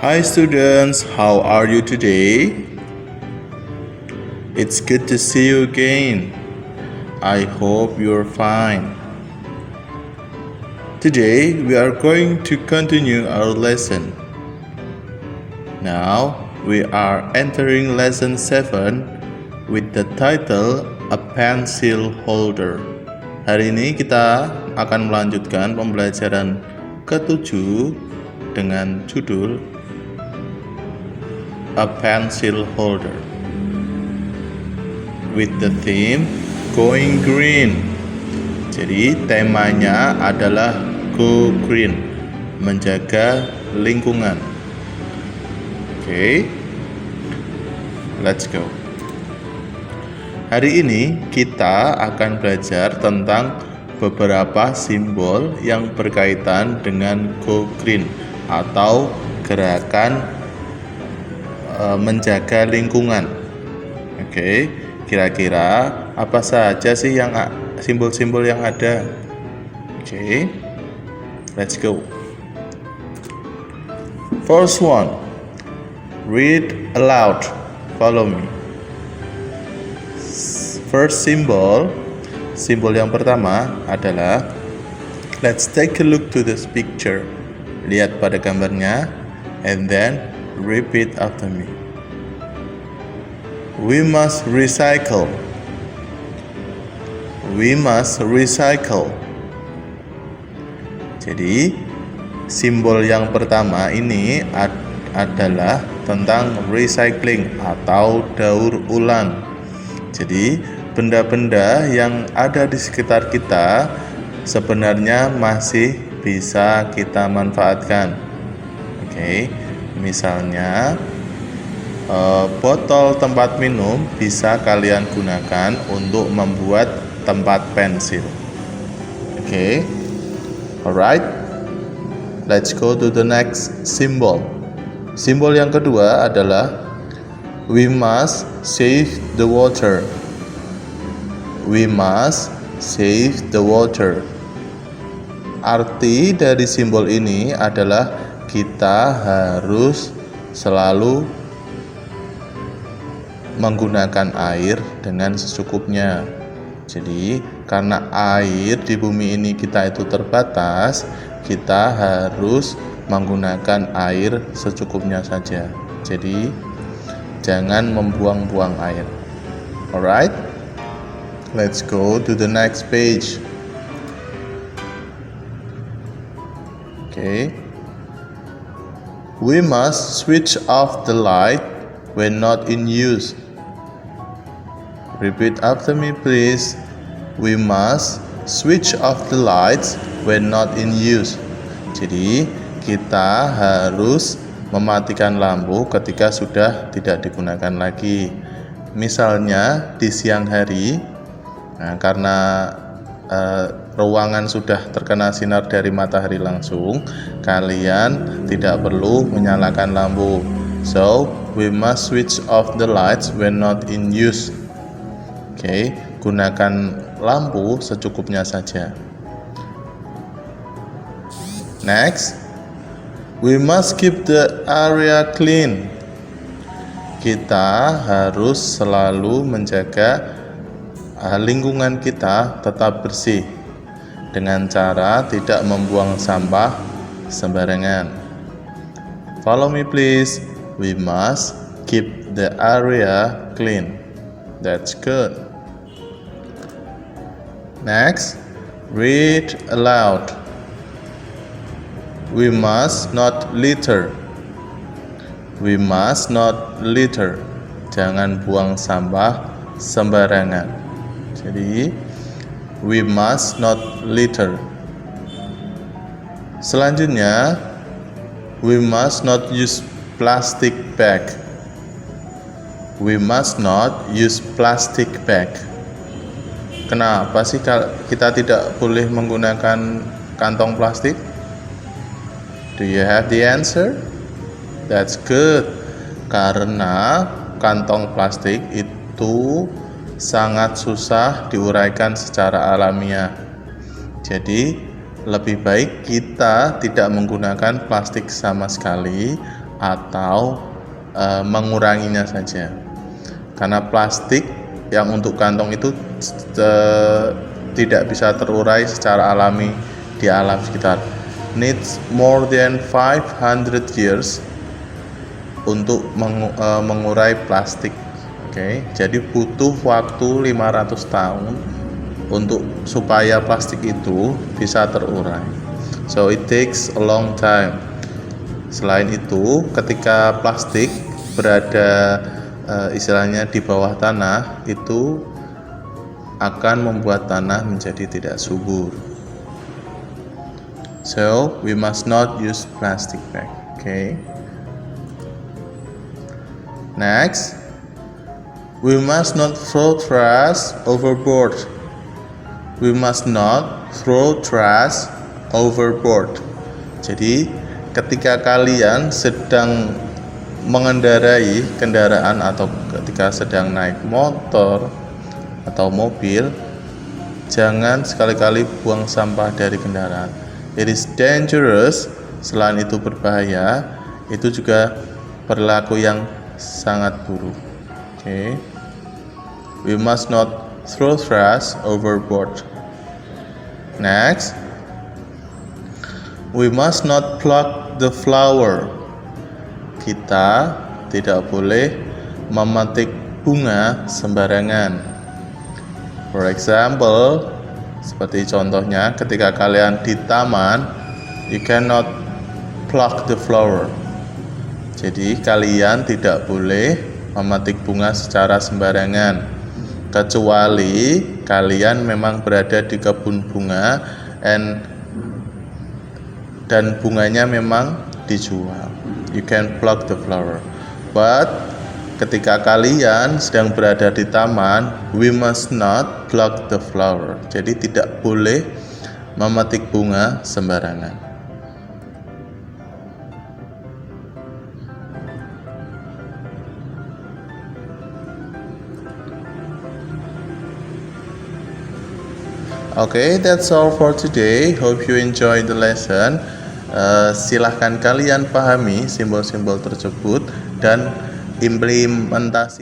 Hi students, how are you today? It's good to see you again. I hope you're fine. Today we are going to continue our lesson. Now we are entering lesson 7 with the title A Pencil Holder. Hari ini kita akan melanjutkan pembelajaran ke-7 dengan judul A Pencil Holder with the theme Going Green. Jadi temanya adalah Go Green, menjaga lingkungan. Oke, let's go. Hari ini kita akan belajar tentang beberapa simbol yang berkaitan dengan Go Green atau gerakan menjaga lingkungan. Oke, kira-kira apa saja sih yang simbol-simbol yang ada? Oke, let's go. First one, read aloud. Follow me. First symbol yang pertama adalah, let's take a look to this picture. Lihat pada gambarnya, and then repeat after me. We must recycle. We must recycle. Jadi, simbol yang pertama ini adalah tentang recycling atau daur ulang. Jadi, benda-benda yang ada di sekitar kita sebenarnya masih bisa kita manfaatkan. Oke, misalnya botol tempat minum bisa kalian gunakan untuk membuat tempat pensil. Oke, alright, let's go to the next symbol. Simbol yang kedua adalah we must save the water. We must save the water. Arti dari simbol ini adalah kita harus selalu menggunakan air dengan secukupnya. Jadi, karena air di bumi ini kita itu terbatas, kita harus menggunakan air secukupnya saja. Jadi, jangan membuang-buang air. Alright? Let's go to the next page. Okay. We must switch off the light when not in use. Repeat after me, please. We must switch off the lights when not in use. Jadi, kita harus mematikan lampu ketika sudah tidak digunakan lagi. Misalnya di siang hari, karena ruangan sudah terkena sinar dari matahari langsung, kalian tidak perlu menyalakan lampu. So, we must switch off the lights when not in use. Oke, gunakan lampu secukupnya saja. Next, we must keep the area clean. Kita harus selalu menjaga lingkungan kita tetap bersih dengan cara tidak membuang sampah sembarangan. Follow me, please. We must keep the area clean. That's good. Next, read aloud. We must not litter. We must not litter. Jangan buang sampah sembarangan. Jadi, we must not litter. Selanjutnya, we must not use plastic bag. We must not use plastic bag. Kenapa sih kita tidak boleh menggunakan kantong plastik? Do you have the answer? That's good. Karena kantong plastik itu sangat susah diuraikan secara alamiah. Jadi, lebih baik kita tidak menggunakan plastik sama sekali atau menguranginya saja. Karena plastik yang untuk kantong itu tidak bisa terurai secara alami di alam sekitar. Needs more than 500 years untuk mengurai plastik. Oke, jadi butuh waktu 500 tahun untuk supaya plastik itu bisa terurai. So it takes a long time. Selain itu, ketika plastik berada istilahnya di bawah tanah, itu akan membuat tanah menjadi tidak subur. So we must not use plastic bag. Okay. Next, we must not throw trash overboard. We must not throw trash overboard. Jadi, ketika kalian sedang mengendarai kendaraan atau ketika sedang naik motor atau mobil, jangan sekali-kali buang sampah dari kendaraan. It is dangerous. Selain itu berbahaya, itu juga perilaku yang sangat buruk. Okay. We must not throw trash overboard. Next, we must not pluck the flower. Kita tidak boleh memetik bunga sembarangan. For example, seperti contohnya ketika kalian di taman, you cannot pluck the flower. Jadi kalian tidak boleh memetik bunga secara sembarangan, kecuali kalian memang berada di kebun bunga dan bunganya memang dijual. You can pluck the flower. But ketika kalian sedang berada di taman, we must not pluck the flower. Jadi tidak boleh memetik bunga sembarangan. Okay, that's all for today. Hope you enjoy the lesson. Silahkan kalian pahami simbol-simbol tersebut dan implementasi.